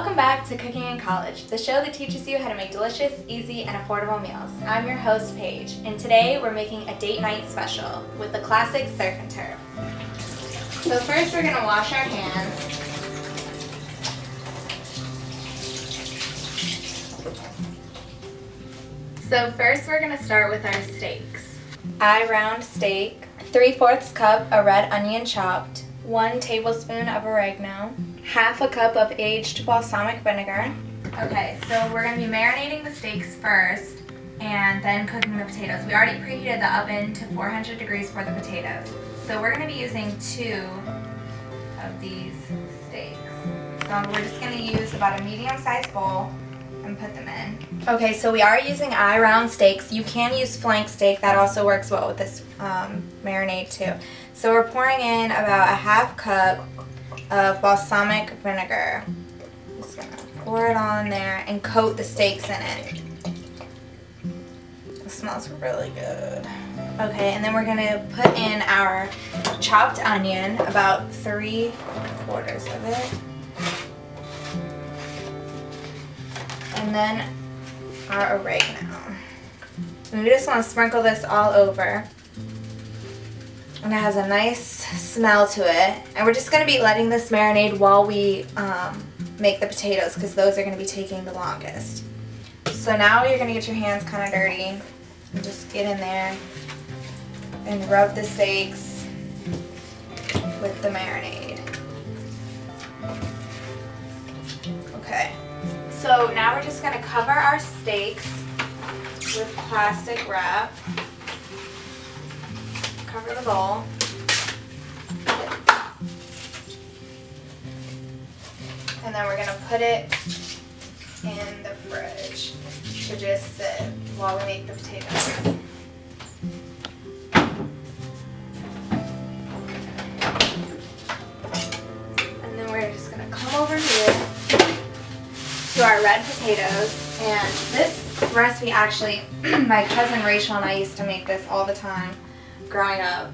Welcome back to Cooking in College, the show that teaches you how to make delicious, easy, and affordable meals. I'm your host, Paige, and today we're making a date night special with the classic surf and turf. So first we're going to wash our hands. So first we're going to start with our steaks. I round steak, 3/4 cup of red onion chopped, 1 tablespoon of oregano, half a cup of aged balsamic vinegar. Okay, so we're going to be marinating the steaks first and then cooking the potatoes. We already preheated the oven to 400 degrees for the potatoes. So we're going to be using 2 of these steaks. So we're just going to use about a medium-sized bowl and put them in. Okay, so we are using round steaks. You can use flank steak. That also works well with this marinade too. So we're pouring in about a half cup of balsamic vinegar. Just gonna pour it on there and coat the steaks in it. It smells really good. Okay, and then we're gonna put in our chopped onion, about 3/4 of it. And then our oregano. And we just want to sprinkle this all over. And it has a nice smell to it. And we're just going to be letting this marinate while we make the potatoes, because those are going to be taking the longest. So now you're going to get your hands kind of dirty. And just get in there and rub the steaks with the marinade. Okay. So now we're just going to cover our steaks with plastic wrap. Cover the bowl. And then we're going to put it in the fridge to just sit while we make the potatoes. And then we're just going to come over here to our red potatoes. And this recipe, actually, my cousin Rachel and I used to make this all the time growing up.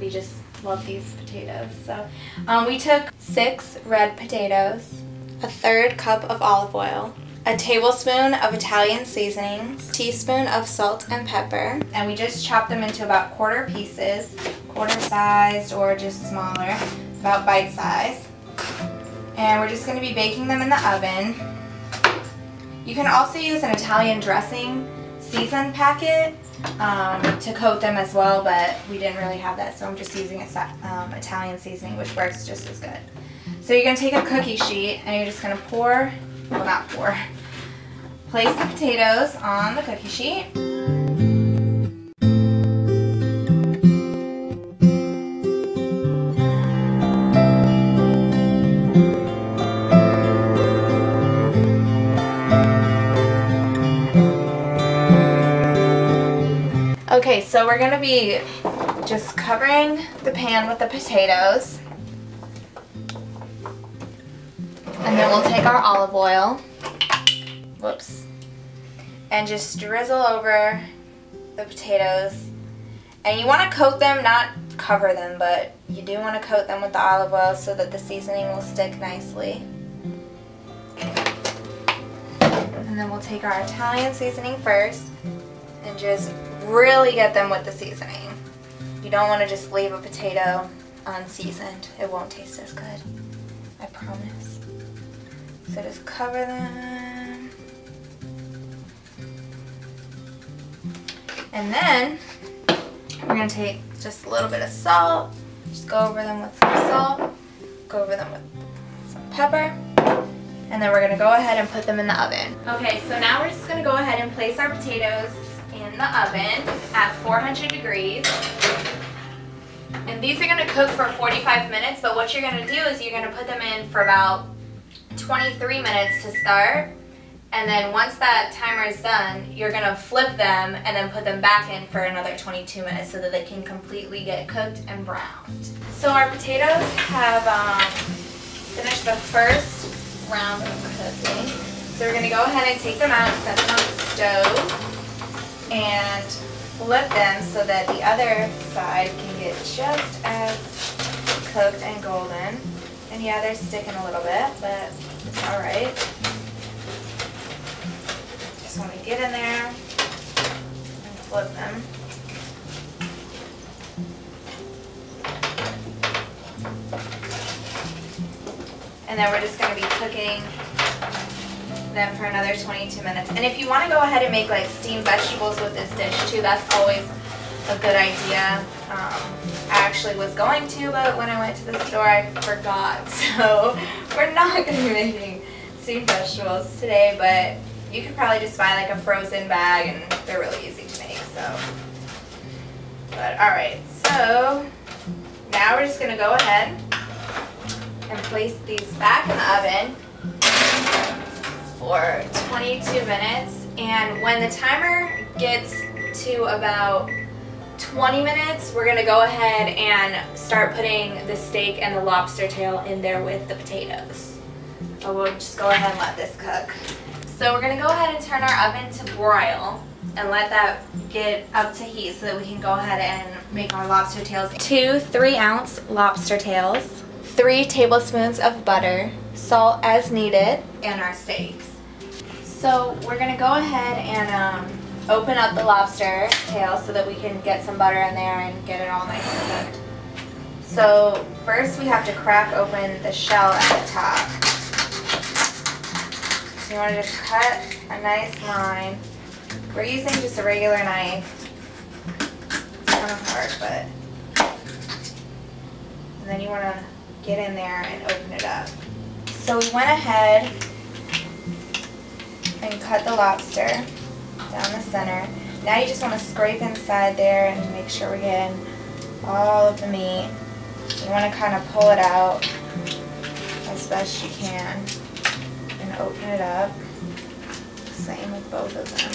We just love these potatoes. So we took 6 red potatoes, a 1/3 cup of olive oil, a tablespoon of Italian seasonings, a teaspoon of salt and pepper, and we just chopped them into about quarter pieces, quarter sized or just smaller, about bite size. And we're just going to be baking them in the oven. You can also use an Italian dressing season packet to coat them as well, but we didn't really have that, so I'm just using Italian seasoning, which works just as good. So you're going to take a cookie sheet and you're just going to place the potatoes on the cookie sheet. Okay, so we're going to be just covering the pan with the potatoes. And then we'll take our olive oil, and just drizzle over the potatoes. And you want to coat them, not cover them, but you do want to coat them with the olive oil so that the seasoning will stick nicely. And then we'll take our Italian seasoning first and just really get them with the seasoning. You don't want to just leave a potato unseasoned. It won't taste as good. I promise. So just cover them. And then we're going to take just a little bit of salt. Just go over them with some salt. Go over them with some pepper. And then we're going to go ahead and put them in the oven. Okay, so now we're just going to go ahead and place our potatoes in the oven at 400 degrees. And these are going to cook for 45 minutes, but what you're going to do is you're going to put them in for about 23 minutes to start. And then once that timer is done, you're going to flip them and then put them back in for another 22 minutes so that they can completely get cooked and browned. So our potatoes have finished the first round of cooking. So we're going to go ahead and take them out and set them on the stove and flip them so that the other side can get just as cooked and golden. And yeah, they're sticking a little bit, but it's alright. Just want to get in there and flip them. And then we're just going to be cooking them for another 22 minutes. And if you want to go ahead and make like steamed vegetables with this dish too, that's always a good idea. I actually was going to, but when I went to the store I forgot. So we're not going to be making steamed vegetables today, but you could probably just buy like a frozen bag and they're really easy to make. So, but alright, so now we're just going to go ahead and place these back in the oven for 22 minutes. And when the timer gets to about 20 minutes, we're going to go ahead and start putting the steak and the lobster tail in there with the potatoes. So we'll just go ahead and let this cook. So we're going to go ahead and turn our oven to broil and let that get up to heat so that we can go ahead and make our lobster tails. 2 3-ounce lobster tails, 3 tablespoons of butter, salt as needed, and our steaks. So we're going to go ahead and open up the lobster tail so that we can get some butter in there and get it all nice and cooked. So first we have to crack open the shell at the top. So you want to just cut a nice line. We're using just a regular knife. It's kind of hard, but... And then you want to get in there and open it up. So we went ahead and cut the lobster down the center. Now you just want to scrape inside there and make sure we're getting all of the meat. You want to kind of pull it out as best you can and open it up. Same with both of them.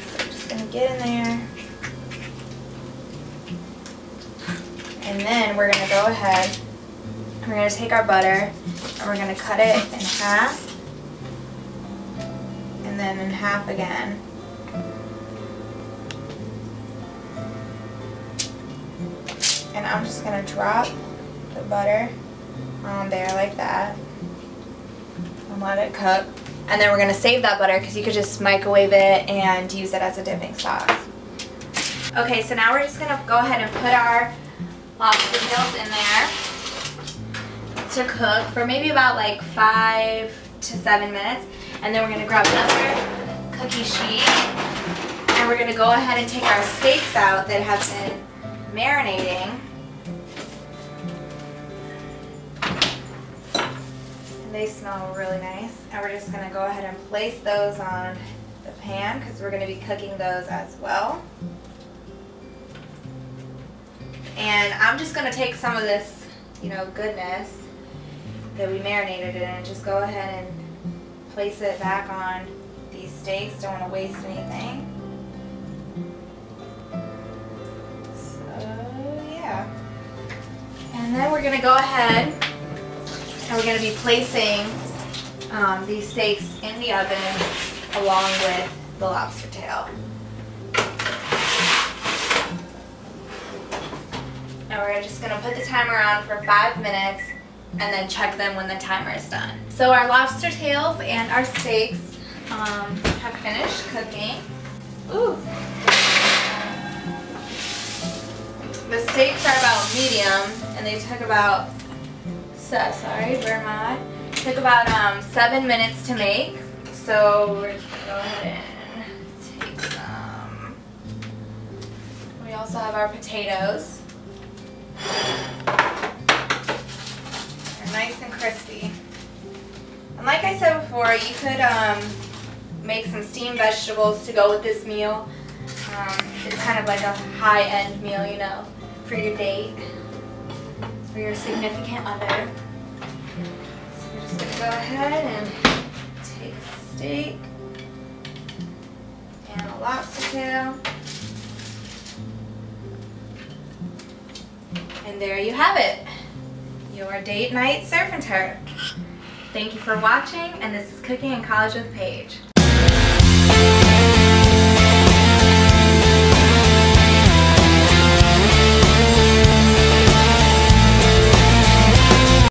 So just going to get in there. And then we're going to go ahead, we're going to take our butter and we're going to cut it in half and then in half again. And I'm just going to drop the butter on there like that and let it cook. And then we're going to save that butter because you could just microwave it and use it as a dipping sauce. Okay, so now we're just going to go ahead and put our lobster tails in there to cook for maybe about like 5 to 7 minutes. And then we're going to grab another cookie sheet and we're going to go ahead and take our steaks out that have been marinating. And they smell really nice. And we're just going to go ahead and place those on the pan because we're going to be cooking those as well. And I'm just going to take some of this, goodness that we marinated in and just go ahead and place it back on these steaks. Don't want to waste anything. So, yeah. And then we're going to go ahead and we're going to be placing these steaks in the oven along with the lobster tail. And we're just going to put the timer on for 5 minutes and then check them when the timer is done. So our lobster tails and our steaks have finished cooking. Ooh. The steaks are about medium and they took about, took about 7 minutes to make. So we're just going to go ahead and take some. We also have our potatoes. They're nice and crispy. And like I said before, you could make some steamed vegetables to go with this meal. It's kind of like a high-end meal, for your date, for your significant other. So we're just going to go ahead and take a steak and a lobster tail. And there you have it, your date night surf and turf. Thank you for watching, and this is Cooking in College with Paige.